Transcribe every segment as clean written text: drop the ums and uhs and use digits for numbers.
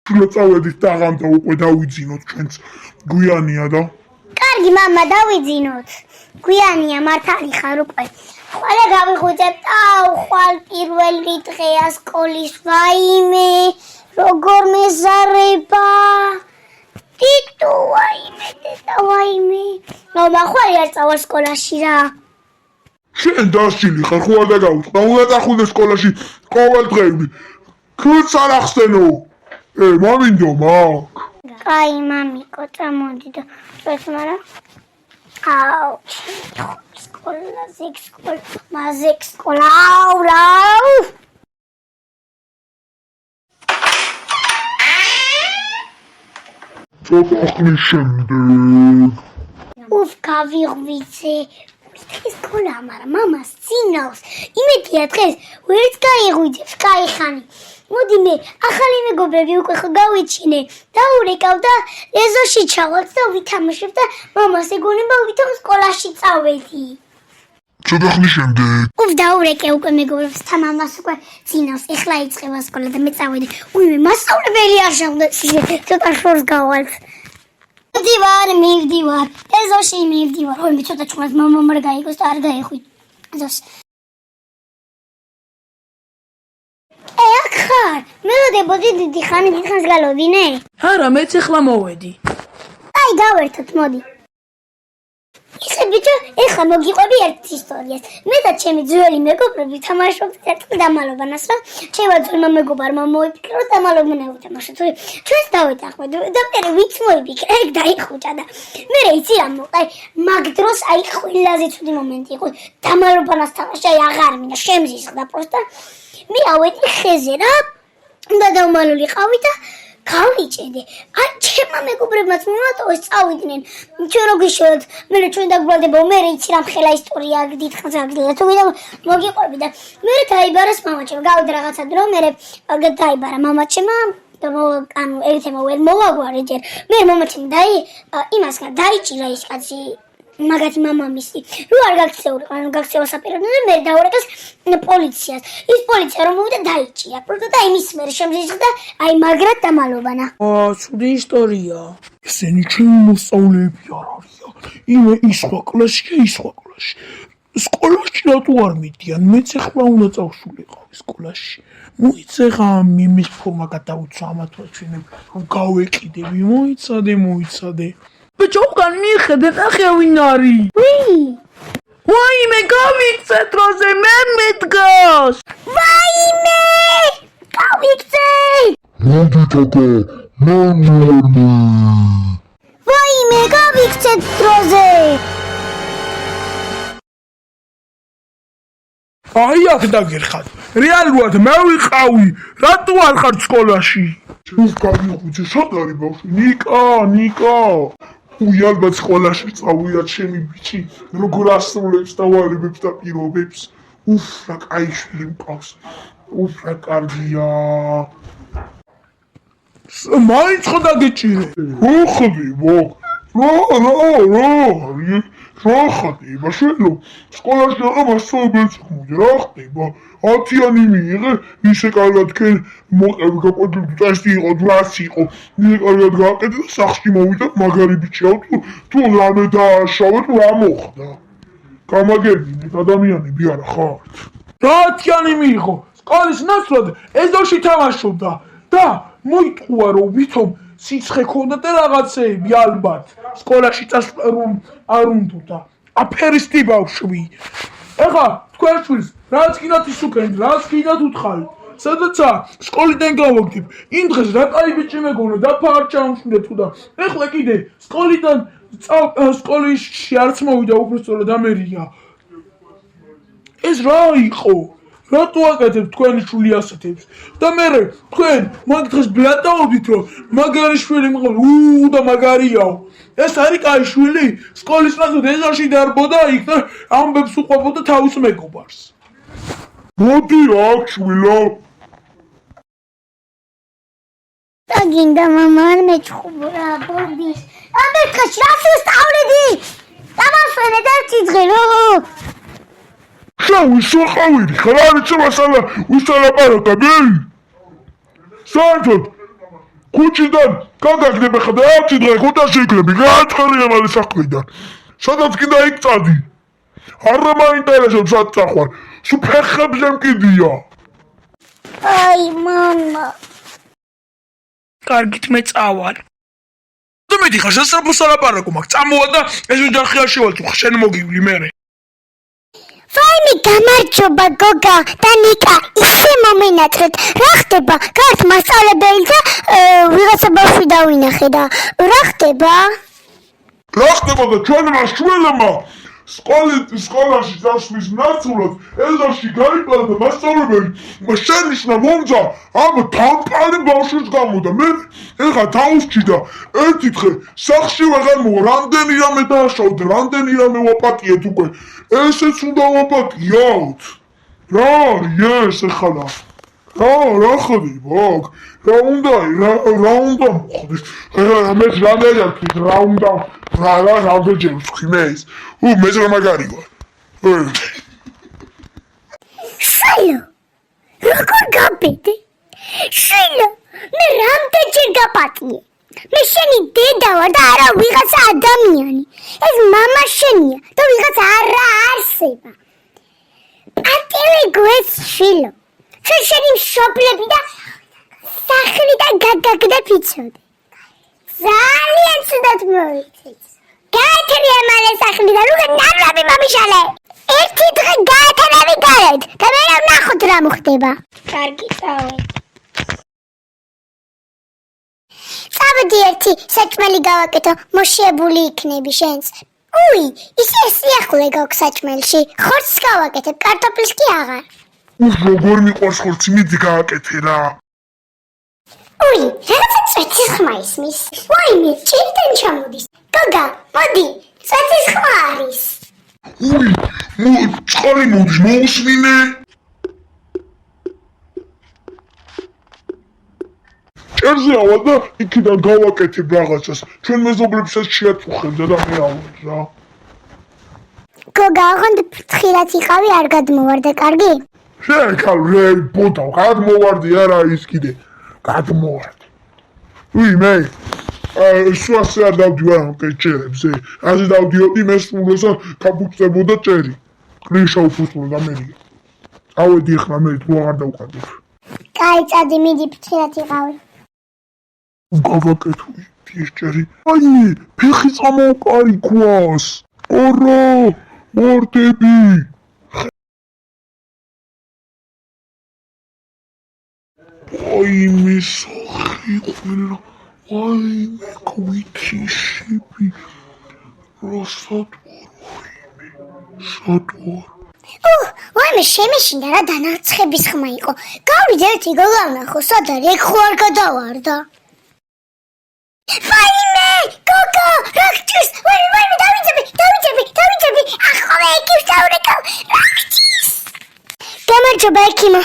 წავედით დაღამდა უკვე დავიძინოთ ჩვენც გვიანია და კარგი მამა დავიძინოთ გვიანია მართალი ხარ უკვე ყველა გავიხუძებ ხვალ პირველი დღეა სკოლის ვაიმე როგორ მეზარება ტიტუ ვაიმე დედა ვაიმე მამა ხვალ არ წავალ სკოლაში რა შენ დასჭილი ხარ ხო არ დაგაუწყდა უნდა წახვიდე სკოლაში ყოველ დღეები ქუც არ ახსენო მამინდო მაგ კაი მამიკო წამოდი და წვეთ მარა აუ სკოლა მაზეკ სკოლა აუ ცოტა ხნის შემდეგ უფ გავიღვიძე ეს სკოლა მაგრამ მამას წინავს იმედია დღეს ვერც გაიღვიძებს კაიხანი მოდი მე ახალი მეგობრები უკვე ხო გავიჩინე დაურეკავ და ეზოში ჩავალთ და ვითამაშებ და მამას ეგონება ვითომ სკოლაში წავედი ცოტა ხნის შემდეგ უფ დაურეკე უკვე მეგობრებს თან მამას უკვე წინავს ეხლა იწყება სკოლა და მე წავედი უიმე მასწავლებელი არ ჟავდა ცოტა შორს გავალთ მივდივარ ეზოში მივდივარ ხოლმე ცოტა ჩხმას მამამ არ გაიგოს და არ გაეხვით ეზოს აქ ხარ მელოდებოდი დიდი ხანი დიდხანს გალოდინე არა მეც ახლა მოვედი აი გავერთოთ მოდი ისე ბიჭო ეხლა მოგიყვები ერთ ისტორიას მე და ჩემი ძველი მეგობრები თამაშობთ ერთად დამალობანას რა ჩემმა ძველმა მეგობარმა მოიფიქრა რომ დამალობანა უთამაშოთ ჩვენს დავეთანხმეთ და მე ვიც მოიფიქრა ეგ დაიხუჭა და მე იცი რა მოყე მაგ დროს აი ყველაზე ცუდი მომენტი იყო დამალობანას თამაში აი აღარ მინდა შემზისხდა პროსტა მე ავედი ხეზე რა და დავმალულიყავი და გავიჭედე აი ჩემმა მეგობრებმაც მომატოვეს წავიდნენ ჩვენ რო გიშოთ მე ჩვენ დაგვბრალდებო მე იცი რა მხელა ისტორია დიდხანს აგდია თუ ვიდა მოგიყვები და მე დაიბარეს მამაჩემ გავიდა რაღაცა დრო მე დაიბარა მამაჩემა და ანუ ერთემო ვერ მოვაგვარე ჯერ მე მამაჩემ იმასგან დაიჭირა ის კაცი მაგათი მამამისი რო არ გაქცეულიყო ანუ გაქცევა საპირისპიროდ და მე დაურეკეს პოლიციას ის პოლიცია რომ მოვიდა დაიჭირა პროტო და იმის მერე შემზიზღდა აი მაგრად დამალობანა ცუდი ისტორია ესენი ჩემი მოსწავლეები არ არიან იმე ის სხვა კლასია ის სხვა კლასში სკოლაში რატო არ მიდიან მეც ახლა უნდა წავსულიყავი სკოლაში მოიცეხა მიმის ფორმა გადავუცვა ამათვას ჩვენებ რომ გავეკიდები მოიცადე ბიჭო უკან მიხედე ნახე ვინ არის ვაიმე გავიქცე დროზე მე მიდგას ვაიმე გავიქცე მოდით აკა მამამი ვაიმე გავიქცე დროზე აი აქ დაგერხათ რეალურად მე ვიყავი რატო არ ხარ სკოლაში ის გავიღვიძე სად არის ბავშვი ნიკა უიალბათ სკოლაში წავიდა ჩემი ბიჭი როგორ ასრულებს და ვარებებს და პირობებს უფ რა კაი შვილი მყავს უფ რა კარგია მაინც ხო დაგეჭირე რა ხდება შენო სკოლაში რა მასწავლებელს ხმობდი რა ხდება 10-იანი მიიღე ისე კარგად თქვენ მოყევი გაყვედილი ტესტი იყო დრაც იყო ისე კარგად გააკეთე და სახლში მოვიდა მაგარი ბიჭია თუ რამე დააშავე თუ რა მოხდა გამაგებინეთ ადამიანები არა ხართ 10-იანი მიიღო სკოლის ნაცვლად ეზოში თამაშობდა და მოიტყუა რომ ვითომ სიცხე ქონდა და რაღაცეები ალბათ სკოლაში წასვლა რომ არ უნდოდა აფერისტი ბავშვი ეხა თქვენ შვილს რაც კიდათ ისუკენ რაც კიდათ უთხარით სადაცა სკოლიდან გავაგდებ იმ დღეს რა კაი ბიჭი მეგონა დაფა არ ჩამშვიდე თუ და ეხლა კიდე სკოლიდან სკოლაში არც მოვიდა უბრალოდ ამერია ეს რა იყო რატო აკეთებ თქვენი შვილი ასეთებს და მე თქვენ მაგ დღეს ბლატაობით რომ მაგარი შვილი მყავს და მაგარიაო ეს არის კაი შვილი სკოლის ნაცვლად ეზოში დარბოდა იქ და ამბებს უყვებოდა თავის მეგობარს მოდი აქ შვილო და გინდა მამა არ მეჩხუბურა ბორდის ამერკაში რას ვსწავლედი დამასვენე და წიძღერო შავი სოხავირი ხარ არის მასალა უსალაპარაკები საერთოდ ქუჩიდან გაგაგდები ხა და ერთი დღე ქუჩაში იკლები, გააცხარია მალე საქმიდან. სადაც კიდე იქ წადი. არა მაინტერესებს სად წახვარ, სულ ფეხებზე მკიდია. აი, მამა. კარგით მე წავალ. მე ხარ სასწრაფოს ალაპარაკო მაქვს. წამოვა და ეს ოჯახი არ შევალწუხ, შენ მოგივლი მერე. ვაიმე გამარჯობა გოგა და ნიკა ისე მომენატრეთ რა ხდება გართ მასწავლებელი და ვიღაცა ბავშვი დავინახე და რა ხდება რა ხდება და ჩვენმა შვილებმა სკოლაში დასვლის ნაცვლად ეზოში გაიყარა და მასწავლებელი შენიშნა მომძა ამ თანპარი ბავშვის გამო და მე ეხა თავსჭი და ერთი დღე სახში ვეღარ მოვა რამდენი რამე დააშავდა რამდენი რამე ვაპატიეთ უკვე ესეც უნდა ვაპატიოთ რა ეს ეხლა რა ხდება რა უნდა მოხდეს მე რამდენად რა უნდა რა გეჯებს ხიმეს მე რა მაგარი ვარ შილო როგორ გაბედე შილო მე რამდენჯერ გაპატიე მე შენი დედა ვარ და არა ვიღაცა ადამიანი ეს მამა შენია და ვიღაცა არა არსება პატივი გვეც შილო შენი მშობლები და სახლიდან გაგაგდებ იცოდე ძალიან ცუდად მოვიცით გაათრია მალე სახლიდან უკვე ნავრაბი მომიშალე ერთი დღე გაათანავი გარეთ და მე ვნახოთ რა მოხდება კარგი წავედი წავედი ერთი საჭმელი გავაკეთო მოშიებული იქნები შენს უი ისე სიახლოვე გაქვს საჭმელში ხორცს გავაკეთებ კარტოფილს კი აღარ როგორ მიყვარს ხორცი მიდი გააკეთე რა უი რაღაცა წვეთის ხმა ისმის ვაიმე ჭირიდან ჩამოდის გოგა მოდი წვეთის ხმა არის უი წყალი მოდის მოусმინე ჭერზე ავალ და იქიდან გავაკეთებ რაღაცას ჩვენ მეზობლებსაც შეაწუხებდა და მე ავალ რა გოგა აღონდ ფრთხილად იყავი არ გადმოვარდა კარგი შეკავ რე ბოთა გადმოვარდი არა ის კიდე გადმოვარდი უი მე სვასე არ დავდივარ ამ ჭერებზე ასე დავდიოდი მე სულესა კაპუწებოდა ჭერი კრიშა უფუძვლა მერია ავედი ახლა მე თუ აღარ დავყადებ კაი წადი მიდი ფრთხილად იყავი გავაკეთე ის ჭერი აი ფეხი წამოუკარი ქვას ორო მორდები აი მე სოხი ყველა აი მე კვითიშები როსატვარ ვაიმე შემეშინდა რა დანარცხების ხმა იყო გავიდე ერთი გოგავნახო სად არის ეგ ხო არ გადავარდა ვაიმე გოგო რა გჭირს ვაიმე დავიძები ახლა ეკივს დავრეკავ რა გჭირს გამარჯობა ეკიმო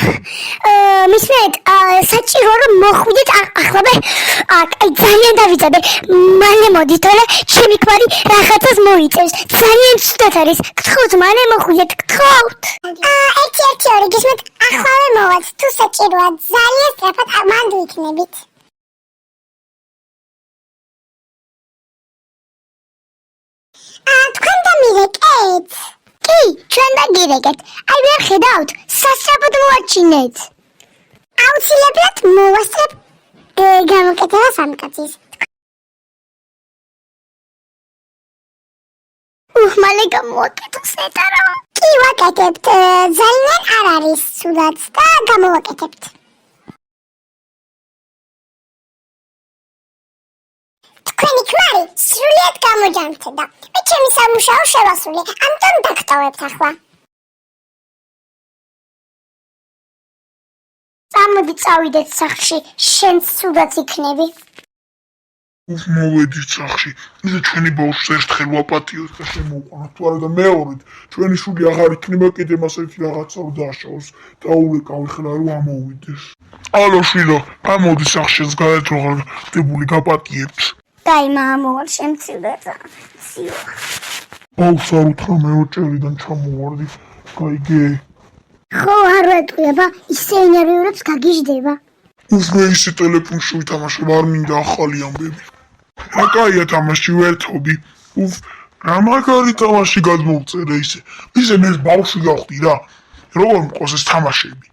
მისმენთ საჭირო რომ მოხვიდეთ ახლაბე აი ძალიან დავიძებე მალე მოდითოლე ჩემი ქმარი რაღაცას მოიწევს ძალიან ცუდად არის გთხოვთ მალე მოხვიდეთ გთხოვთ ერთი ორი გისმენთ ახლავე მოვალთ თუ საჭიროა ძალიან სწრაფად მანდ ვიქნებით თქვენ დამირეკეთ კი, ჩვენ დაგირეკეთ. აი ვერ ხედავთ, სასწრაფოდ მოვაჩინეთ. აუცილებლად მოვასწრებ გამოკეთება სამკაცის. მალე გამოვაკეთოთ სეტარო. კი, ვაკეთებთ. ძალიან არ არის სულაც და გამოვაკეთებთ. თქვენი ქმარი სრულიად გამოჯანმრთელდა. მე ჩემი სამუშაო შევასრულე, ამიტომ დაგტოვებთ ახლა. წამოდი წავიდეთ სახლში, შენც სულაც იქნები. მოვედით სახლში, მე ჩვენი ბავშვს ერთხელ ვაპატიოთ და შემოვყვანოთ, თუ არა და მეორედ, ჩვენი შვილი აღარ იქნება კიდე მას ერთი რაღაცა რომ დააშავოს. დაურეკავ ახლა რომ ამოვიდეს. ალო შვილო, ამოდი სახლშიც გადაეთ რომ ხდებული გაპატიებთ. დაი მამავალ შემცირდა და სიო. ბავშვს არ უთხრა მეოჭერიდან ჩამოვარდი, გაიგე. ხო არ ვეტყვია, ისე ინერვიულებს გაგიჟდება. მე ისე ტელეფონში ვითამაშე, არ მინდა ახალი ამბები. რა კაია თამაში ვერთობი. რა მაგარი თამაში გადმოვწერე ისე. ისე მე ბავშვი გავხდი რა. როგორ მყავს ეს თამაშები?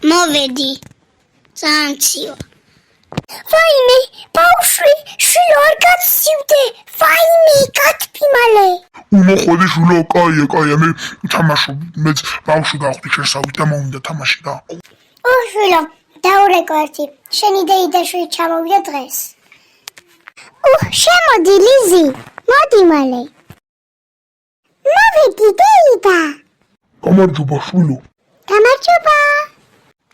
მოვედი. სამციო. ვაიმე, ბავშვი, შვილო არ გაცივდე. ვაიმე, გათბი მალე. მოხოდი შვილო, კაია, მე თამაშობ, მეც ბავშვი გავხდი შესავით და მომიდა თამაში რა. შვილო, დაურეკო ერთი. შენი დეიდაშვილი ჩამოვიდა დღეს. შემოდი ლიზი, მოდი მალე. მოვედი დეიდა. გამარჯობა შვილო. გამარჯობა.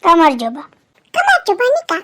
გამარჯობა. გამარჯობა ნიკა.